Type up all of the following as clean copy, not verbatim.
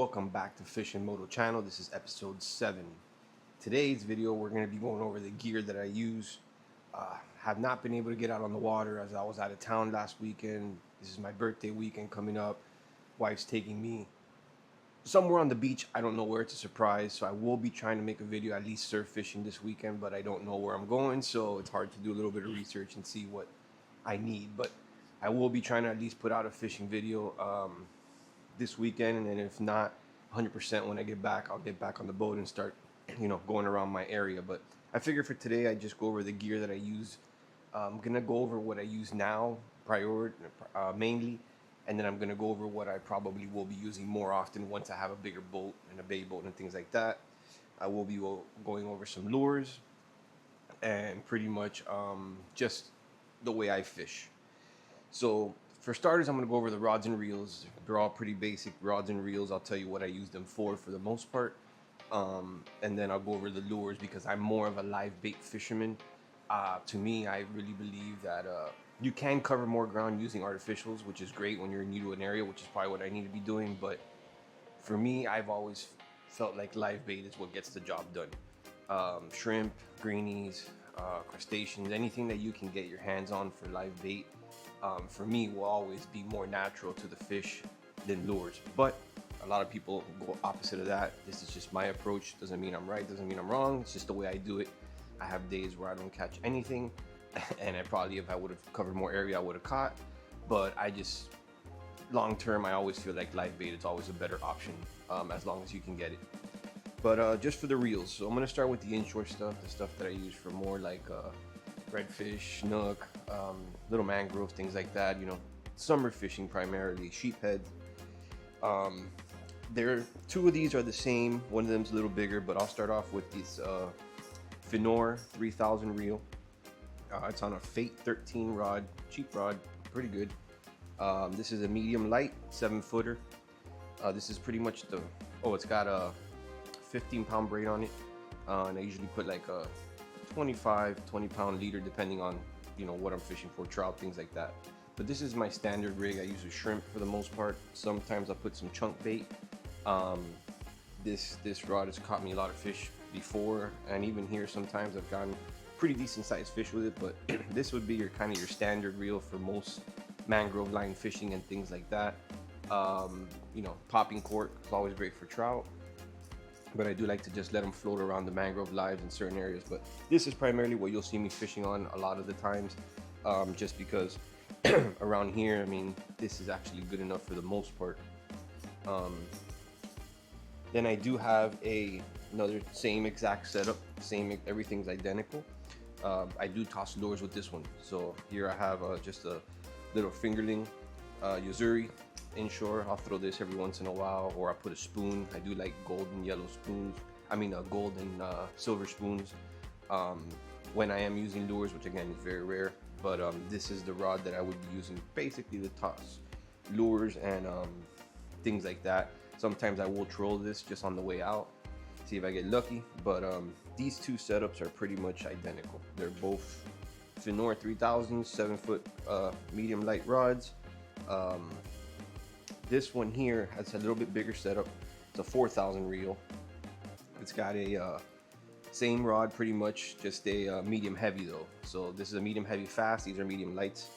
welcome back to Fish and Moto channel. This is episode 7. Today's video we're going to be going over the gear that I use. Have not been able to get out on the water as I was out of town last weekend. This is my birthday weekend coming up. Wife's taking me somewhere on the beach. I don't know where, it's a surprise, so I will be trying to make a video at least surf fishing this weekend, but I don't know where I'm going, so it's hard to do a little bit of research and see what I need. But I will be trying to at least put out a fishing video this weekend, and then if not 100% when I get back, I'll get back on the boat and start going around my area. But I figure for today I just go over the gear that I use. I'm gonna go over what I use now mainly, and then I'm gonna go over what I probably will be using more often once I have a bigger boat and a bay boat and things like that. I will be going over some lures and pretty much just the way I fish. So for starters, I'm going to go over the rods and reels. They're all pretty basic rods and reels. I'll tell you what I use them for the most part. And then I'll go over the lures because I'm more of a live bait fisherman. To me, I really believe that you can cover more ground using artificials, which is great when you're new to an area, which is probably what I need to be doing. But for me, I've always felt like live bait is what gets the job done. Shrimp, greenies, crustaceans, anything that you can get your hands on for live bait, for me will always be more natural to the fish than lures. But a lot of people go opposite of that. This is just my approach. Doesn't mean I'm right, doesn't mean I'm wrong. It's just the way I do it. I have days where I don't catch anything, and I probably, if I would have covered more area, I would have caught. But I just, long term, I always feel like live bait is always a better option, as long as you can get it. But just for the reels, so I'm gonna start with the inshore stuff, the stuff that I use for more like redfish, snook, little mangrove, things like that. Summer fishing primarily. Sheephead. Two of these are the same. One of them's a little bigger, but I'll start off with this Finor 3000 reel. It's on a Fate 13 rod, cheap rod, pretty good. This is a medium light 7-footer. This is pretty much it's got a 15-pound braid on it, and I usually put like a 20-pound leader depending on what I'm fishing for, trout, things like that. But this is my standard rig. I use a shrimp for the most part. Sometimes I put some chunk bait. This rod has caught me a lot of fish before, and even here sometimes I've gotten pretty decent sized fish with it. But this would be your standard reel for most mangrove line fishing and things like that. Popping cork is always great for trout, but I do like to just let them float around the mangrove lives in certain areas. But this is primarily what you'll see me fishing on a lot of the times, just because around here, I mean, this is actually good enough for the most part. Then I do have another same exact setup, everything's identical. I do toss lures with this one. So here I have just a little fingerling Yuzuri inshore. I'll throw this every once in a while, or I put a spoon. I do like gold and yellow spoons. Gold and silver spoons when I am using lures, which again is very rare. But this is the rod that I would be using basically to toss lures and things like that. Sometimes I will troll this just on the way out, see if I get lucky. But these two setups are pretty much identical. They're both Finor 3000 7-foot medium light rods. This one here has a little bit bigger setup. It's a 4000 reel. It's got a same rod pretty much, just a medium heavy though. So this is a medium heavy fast. These are medium lights.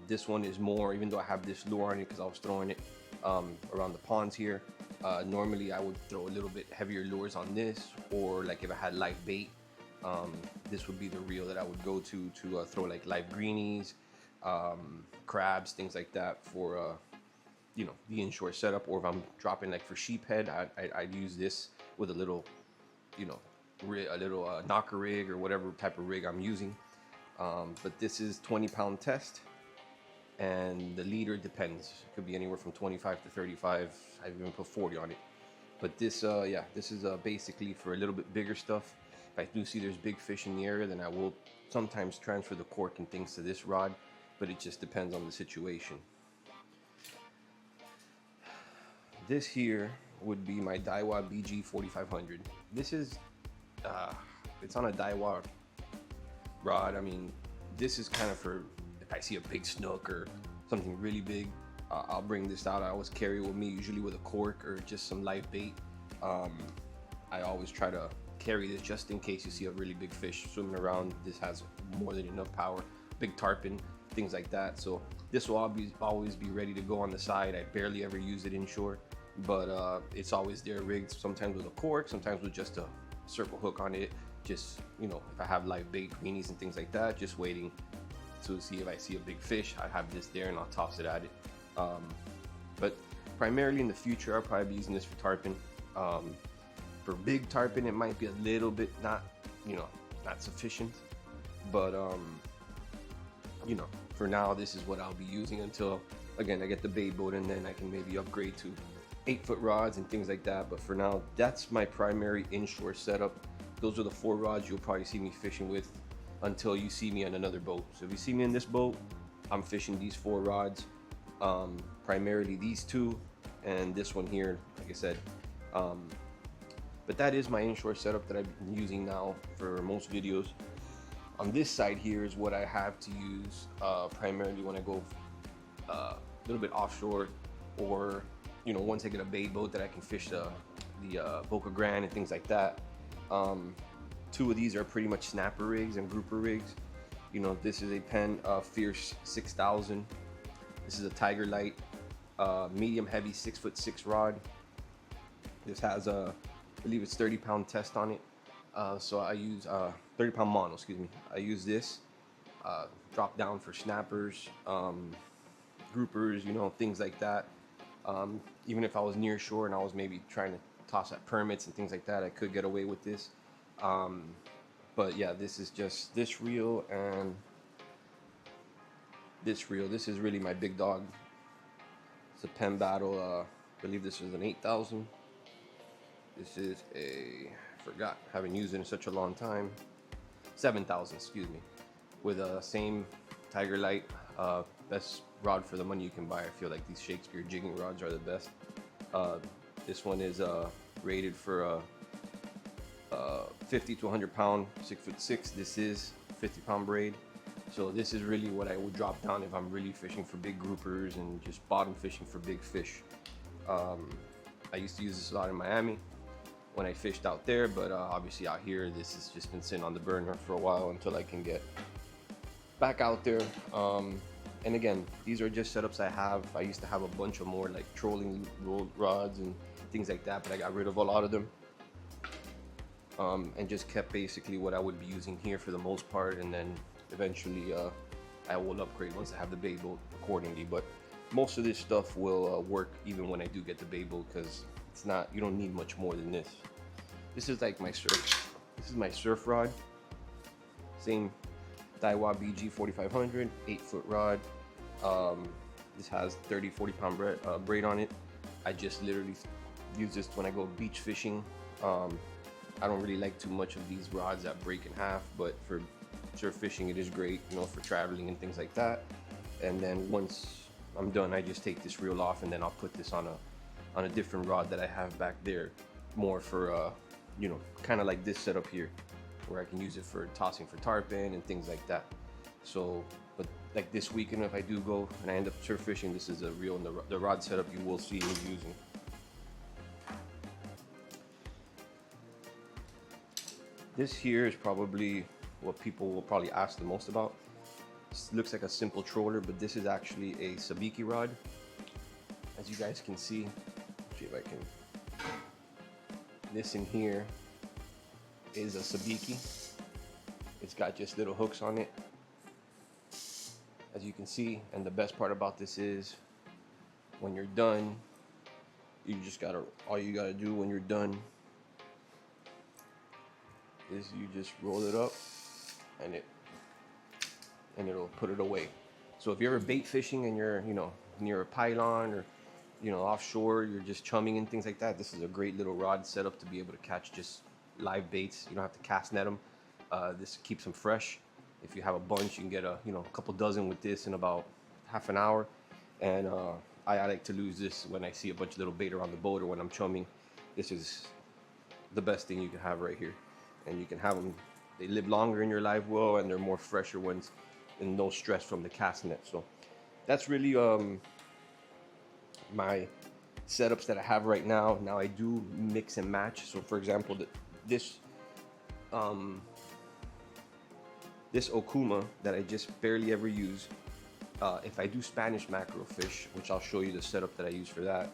This one is more, even though I have this lure on it because I was throwing it around the ponds here. Normally I would throw a little bit heavier lures on this, or like if I had live bait, this would be the reel that I would go to throw like live greenies, crabs, things like that for the inshore setup. Or if I'm dropping like for sheephead, I'd use this with a little knocker rig or whatever type of rig I'm using. But this is 20-pound test, and the leader depends. It could be anywhere from 25 to 35. I've even put 40 on it. But this is basically for a little bit bigger stuff. If I do see there's big fish in the area, then I will sometimes transfer the cork and things to this rod, but it just depends on the situation. This here would be my Daiwa BG 4500. This is it's on a Daiwa rod. I mean, this is kind of for if I see a big snook or something really big. I'll bring this out. I always carry it with me, usually with a cork or just some live bait. I always try to carry this just in case you see a really big fish swimming around. This has more than enough power, big tarpon, things like that. So this will always be ready to go on the side. I barely ever use it inshore, but it's always there rigged, sometimes with a cork, sometimes with just a circle hook on it. Just, you know, if I have live bait, greenies and things like that, just waiting to see if I see a big fish, I have this there and I'll toss it at it. But primarily in the future, I'll probably be using this for tarpon. For big tarpon, it might be a little bit not sufficient, but you know, for now, this is what I'll be using until, again, I get the bait boat, and then I can maybe upgrade to 8-foot rods and things like that. But for now, that's my primary inshore setup. Those are the 4 rods you'll probably see me fishing with until you see me on another boat. So if you see me in this boat, I'm fishing these 4 rods, primarily these 2 and this one here, like I said. But that is my inshore setup that I've been using now for most videos. On this side here is what I have to use primarily when I go a little bit offshore, or, you know, once I get a bait boat that I can fish the Boca Grande and things like that. 2 of these are pretty much snapper rigs and grouper rigs. You know, this is a Penn Fierce 6000. This is a Tiger Light medium heavy 6'6" rod. This has a, I believe it's 30-pound test on it. So I use 30-pound mono, excuse me. I use this drop down for snappers, groupers, you know, things like that. Even if I was near shore and I was maybe trying to toss at permits and things like that, I could get away with this. But yeah, this is just this reel and this reel. This is really my big dog. It's a Penn Battle. I believe this is an 8,000. This is a, forgot, haven't used it in such a long time. 7,000, excuse me. With a same Tiger Light. Best rod for the money you can buy. I feel like these Shakespeare jigging rods are the best. This one is rated for 50 to 100 pound, 6'6". This is 50-pound braid. So this is really what I would drop down if I'm really fishing for big groupers and just bottom fishing for big fish. I used to use this a lot in Miami when I fished out there, but obviously out here, this has just been sitting on the burner for a while until I can get back out there. And again, these are just setups I have. I used to have a bunch of more like trolling rods and things like that, but I got rid of a lot of them. And just kept basically what I would be using here for the most part, and then eventually I will upgrade once I have the bait boat accordingly. But most of this stuff will work even when I do get the bait boat, because it's not, you don't need much more than this. This is like my surf. This is my surf rod. Same Daiwa BG 4500, 8-foot rod. This has 30-40 pound braid on it. I just literally use this when I go beach fishing. I don't really like too much of these rods that break in half, but for surf fishing it is great, you know, for traveling and things like that. And then once I'm done, I just take this reel off, and then I'll put this on a different rod that I have back there, more for you know, kind of like this setup here, where I can use it for tossing for tarpon and things like that. So, but like this weekend, if I do go and I end up surf fishing, this is a reel, and the rod setup you will see me using. This here is probably what people will probably ask the most about. This looks like a simple troller, but this is actually a Sabiki rod. As you guys can see, see if I can. This in here is a Sabiki. It's got just little hooks on it, as you can see. And the best part about this is, when you're done, all you gotta do when you're done is you just roll it up, and it'll put it away. So if you're ever bait fishing and you're, you know, near a pylon, or, you know, offshore, you're just chumming and things like that, this is a great little rod setup to be able to catch just live baits. You don't have to cast net them. This keeps them fresh. If you have a bunch, you can get a couple dozen with this in about half an hour. And I like to lose this when I see a bunch of little bait around the boat, or when I'm chumming. This is the best thing you can have right here. And you can have them, they live longer in your live well, and they're more fresher ones, and no stress from the cast net. So that's really my setups that I have right now. Now I do mix and match. So for example, this this Okuma that I just barely ever use, if I do Spanish mackerel fish, which I'll show you the setup that I use for that,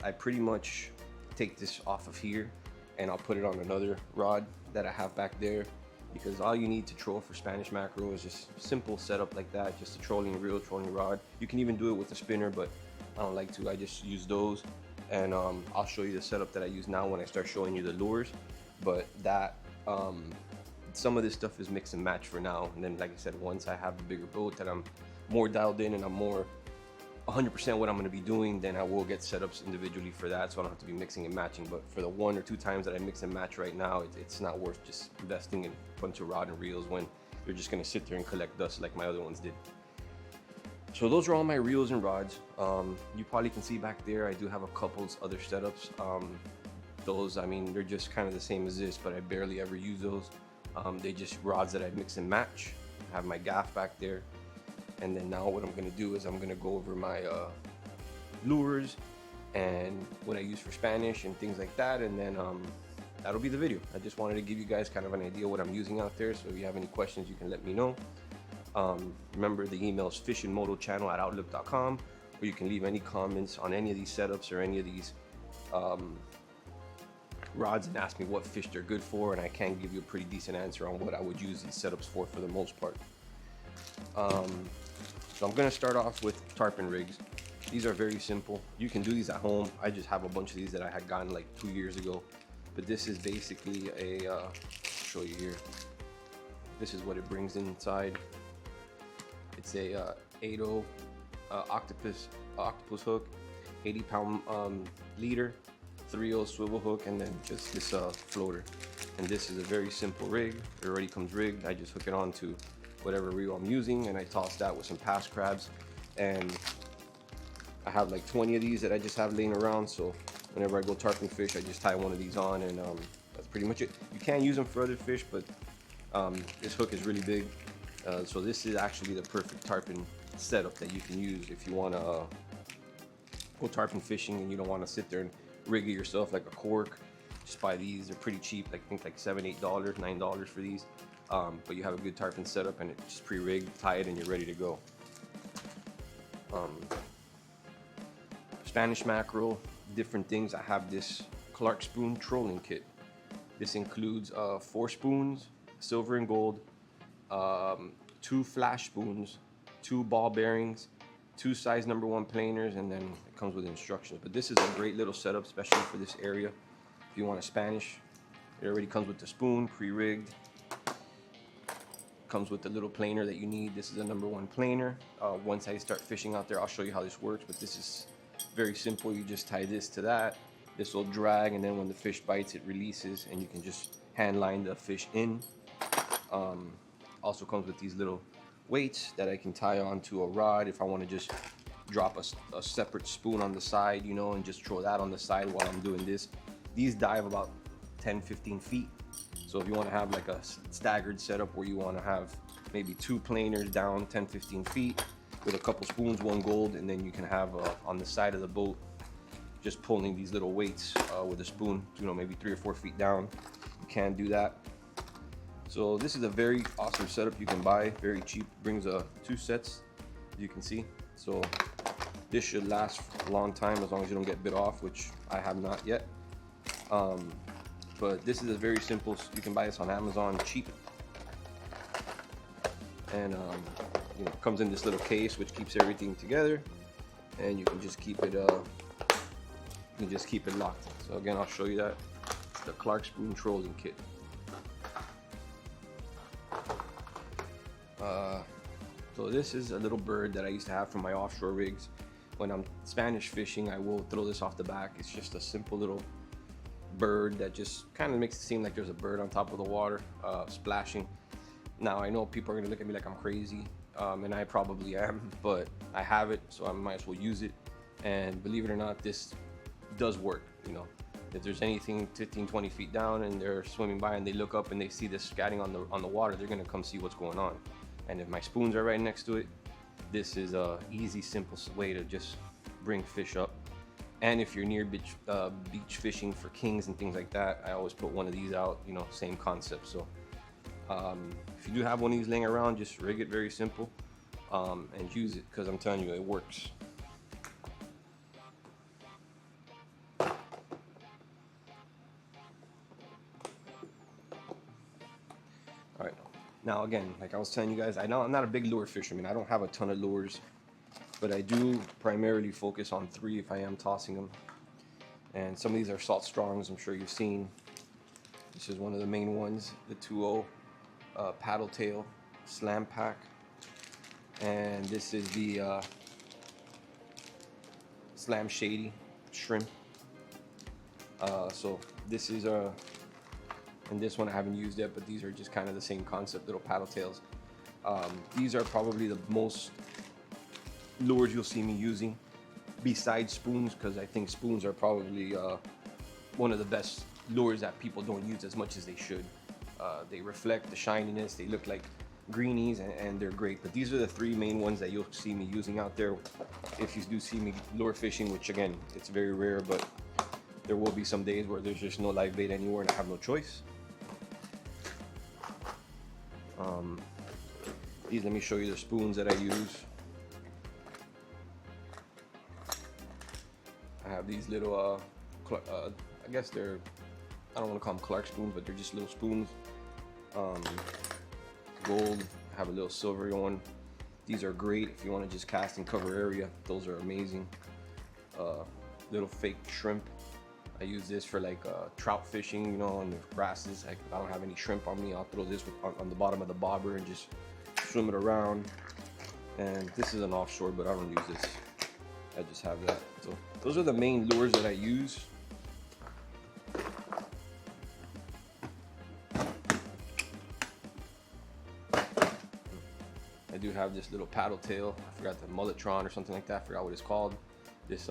I pretty much take this off of here and I'll put it on another rod that I have back there, because all you need to troll for Spanish mackerel is just simple setup like that, just a trolling reel, trolling rod. You can even do it with a spinner, but I don't like to. I just use those, and I'll show you the setup that I use now when I start showing you the lures. But that some of this stuff is mix and match for now, and then like I said, once I have a bigger boat that I'm more dialed in and I'm more 100% what I'm going to be doing, then I will get setups individually for that, so I don't have to be mixing and matching. But for the 1 or 2 times that I mix and match right now, it's not worth just investing in a bunch of rod and reels when they're just going to sit there and collect dust like my other ones did. So those are all my reels and rods. You probably can see back there I do have a couple other setups. Those, I mean, they're just kind of the same as this, but I barely ever use those. They just rods that I mix and match. I have my gaff back there. And then now what I'm gonna do is I'm gonna go over my lures and what I use for Spanish and things like that, and then that'll be the video. I just wanted to give you guys kind of an idea what I'm using out there, so if you have any questions you can let me know. Remember, the email is fishandmotochannel@outlook.com, or you can leave any comments on any of these setups or any of these rods and ask me what fish they're good for, and I can give you a pretty decent answer on what I would use these setups for the most part. So I'm gonna start off with tarpon rigs. These are very simple. You can do these at home. I just have a bunch of these that I had gotten like 2 years ago. But this is basically a, I'll show you here. This is what it brings inside. It's a 8.0 octopus hook, 80-pound leader, 3.0 swivel hook, and then just this floater. And this is a very simple rig. It already comes rigged. I just hook it on to whatever reel I'm using, and I toss that with some past crabs. And I have like 20 of these that I just have laying around, so whenever I go tarpon fish, I just tie one of these on, and that's pretty much it. You can use them for other fish, but this hook is really big, so this is actually the perfect tarpon setup that you can use if you want to go tarpon fishing and you don't want to sit there and rig it yourself like a cork. Just buy these. They're pretty cheap, I think like $7, $8, $9 for these. But you have a good tarpon setup and it's just pre-rigged, tie it, and you're ready to go. Spanish mackerel, different things. I have this Clark spoon trolling kit. This includes 4 spoons, silver and gold, 2 flash spoons, 2 ball bearings, 2 size number 1 planers, and then it comes with instructions. But this is a great little setup, especially for this area. If you want a Spanish, it already comes with the spoon, pre-rigged. Comes with the little planer that you need. This is a number 1 planer. Once I start fishing out there, I'll show you how this works, but this is very simple. You just tie this to that. This will drag, and then when the fish bites, it releases, and you can just hand line the fish in. Also comes with these little weights that I can tie onto a rod if I want to just drop a separate spoon on the side, you know, and just throw that on the side while I'm doing this. These dive about 10-15 feet. So if you want to have like a staggered setup where you want to have maybe 2 planers down 10-15 feet with a couple spoons, 1 gold, and then you can have on the side of the boat just pulling these little weights with a spoon, you know, maybe 3 or 4 feet down. You can do that. So this is a very awesome setup you can buy, very cheap. Brings 2 sets, as you can see. So this should last a long time as long as you don't get bit off, which I have not yet. But this is a very simple, you can buy this on Amazon cheap. And you know, comes in this little case which keeps everything together, and you can just keep it locked. So again, I'll show you that. It's the Clark spoon trolling kit. So this is a little bird that I used to have from my offshore rigs. When I'm Spanish fishing, I will throw this off the back. It's just a simple little bird that just kind of makes it seem like there's a bird on top of the water splashing. Now I know people are gonna look at me like I'm crazy, and I probably am, but I have it, so I might as well use it. And believe it or not, this does work. You know, if there's anything 15-20 feet down and they're swimming by and they look up and they see this scatting on the water, they're gonna come see what's going on. And if my spoons are right next to it, this is a easy, simple way to just bring fish up. And if you're near beach fishing for kings and things like that, I always put one of these out, you know, same concept. So if you do have one of these laying around, just rig it very simple and use it, because I'm telling you, it works. All right, now again, like I was telling you guys, I know I'm not a big lure fisherman. I don't have a ton of lures, but I do primarily focus on 3 if I am tossing them. And some of these are Salt Strongs, I'm sure you've seen. This is one of the main ones, the 2.0 paddle tail slam pack. And this is the Slam Shady shrimp. So this is and this one I haven't used yet, but these are just kind of the same concept, little paddle tails. These are probably the most lures you'll see me using besides spoons, because I think spoons are probably one of the best lures that people don't use as much as they should. They reflect the shininess, they look like greenies, and they're great. But these are the 3 main ones that you'll see me using out there if you do see me lure fishing, which again, it's very rare, but there will be some days where there's just no live bait anywhere and I have no choice. These, let me show you the spoons that I use. I have these little, I guess they're, I don't want to call them Clark spoons, but they're just little spoons. Gold, I have a little silvery one. These are great if you want to just cast and cover area. Those are amazing. Little fake shrimp. I use this for like trout fishing, you know, on the grasses. I don't have any shrimp on me, I'll throw this on the bottom of the bobber and just swim it around. And this is an offshore, but I don't use this. I just have that. So those are the main lures that I use. I do have this little paddle tail. I forgot the Mulletron or something like that. I forgot what it's called. This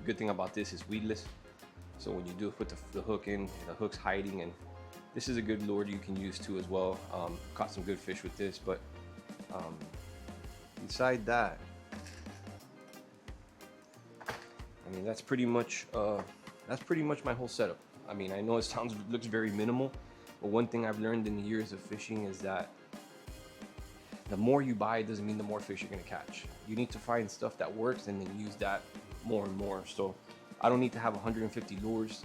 good thing about this is weedless. So when you do put the hook in, the hook's hiding, and this is a good lure you can use too as well. Caught some good fish with this, but beside that, I mean, that's pretty much my whole setup. I mean, I know it looks very minimal, but one thing I've learned in the years of fishing is that the more you buy doesn't mean the more fish you're gonna catch. You need to find stuff that works and then use that more and more. So I don't need to have 150 lures.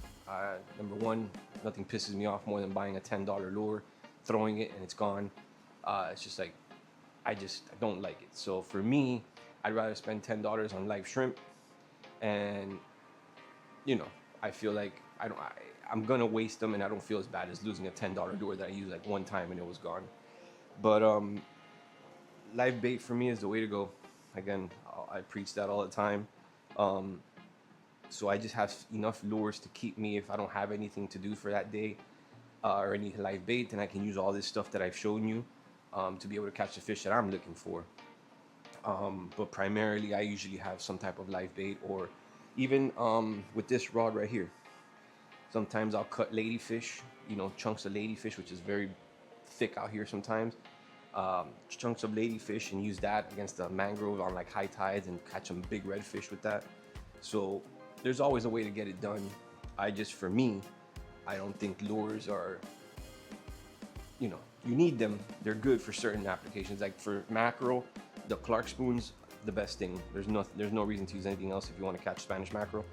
Number one, nothing pisses me off more than buying a $10 lure, throwing it, and it's gone. It's just like, I don't like it. So for me, I'd rather spend $10 on live shrimp, and you know, I feel like I'm gonna waste them, and I don't feel as bad as losing a $10 lure that I used like one time and it was gone. But live bait for me is the way to go. Again, I preach that all the time. So I just have enough lures to keep me if I don't have anything to do for that day, or any live bait, then I can use all this stuff that I've shown you to be able to catch the fish that I'm looking for. But primarily I usually have some type of live bait, or even with this rod right here. Sometimes I'll cut ladyfish, you know, chunks of ladyfish, which is very thick out here sometimes. Chunks of ladyfish, and use that against the mangrove on like high tides and catch some big redfish with that. So there's always a way to get it done. For me, I don't think lures are, you know, you need them. They're good for certain applications. Like for mackerel, the Clark spoons, the best thing. There's no reason to use anything else if you want to catch Spanish mackerel,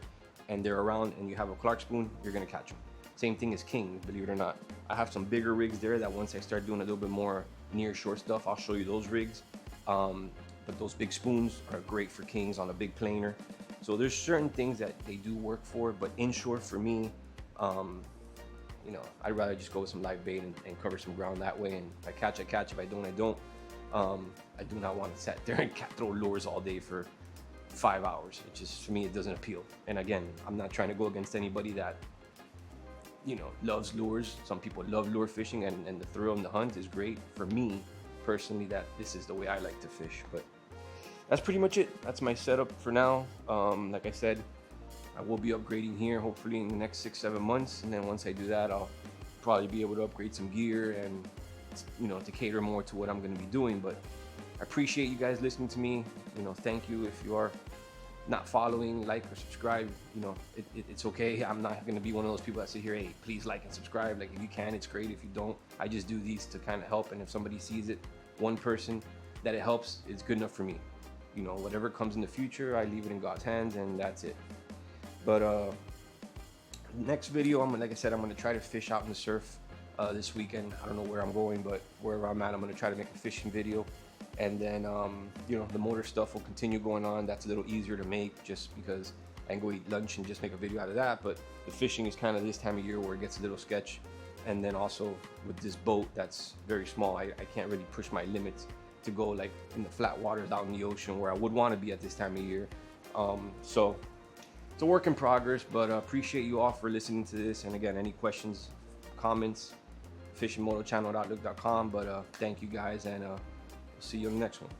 and they're around and you have a Clark spoon, you're gonna catch them. Same thing as king, believe it or not. I have some bigger rigs there that once I start doing a little bit more near shore stuff, I'll show you those rigs. But those big spoons are great for kings on a big planer. So there's certain things that they do work for, but inshore for me, you know, I'd rather just go with some live bait and cover some ground that way. And if I catch, I catch. If I don't, I don't. I do not want to sit there and throw lures all day for 5 hours. It just, for me, it doesn't appeal. And again, I'm not trying to go against anybody that, you know, loves lures. Some people love lure fishing, and the thrill and the hunt is great. For me, personally, this is the way I like to fish. But that's pretty much it. That's my setup for now. Like I said, I will be upgrading here hopefully in the next 6-7 months, and then once I do that, I'll probably be able to upgrade some gear and, you know, to cater more to what I'm going to be doing. But I appreciate you guys listening to me. You know, thank you if you are not following, like or subscribe, you know, it's okay. I'm not gonna be one of those people that sit here, hey, please like and subscribe. Like if you can, it's great. If you don't, I just do these to kind of help. And if somebody sees it, one person that it helps, it's good enough for me. You know, whatever comes in the future, I leave it in God's hands, and that's it. But next video, like I said, I'm gonna try to fish out in the surf this weekend. I don't know where I'm going, but wherever I'm at, I'm gonna try to make a fishing video. And then, you know, the motor stuff will continue going on. That's a little easier to make just because I can go eat lunch and just make a video out of that. But the fishing is kind of this time of year where it gets a little sketch. And then also with this boat that's very small, I can't really push my limits to go like in the flat waters out in the ocean where I would want to be at this time of year. So it's a work in progress, but appreciate you all for listening to this. And again, any questions, comments, fishandmotochannel.outlook.com. But thank you guys, and see you on the next one.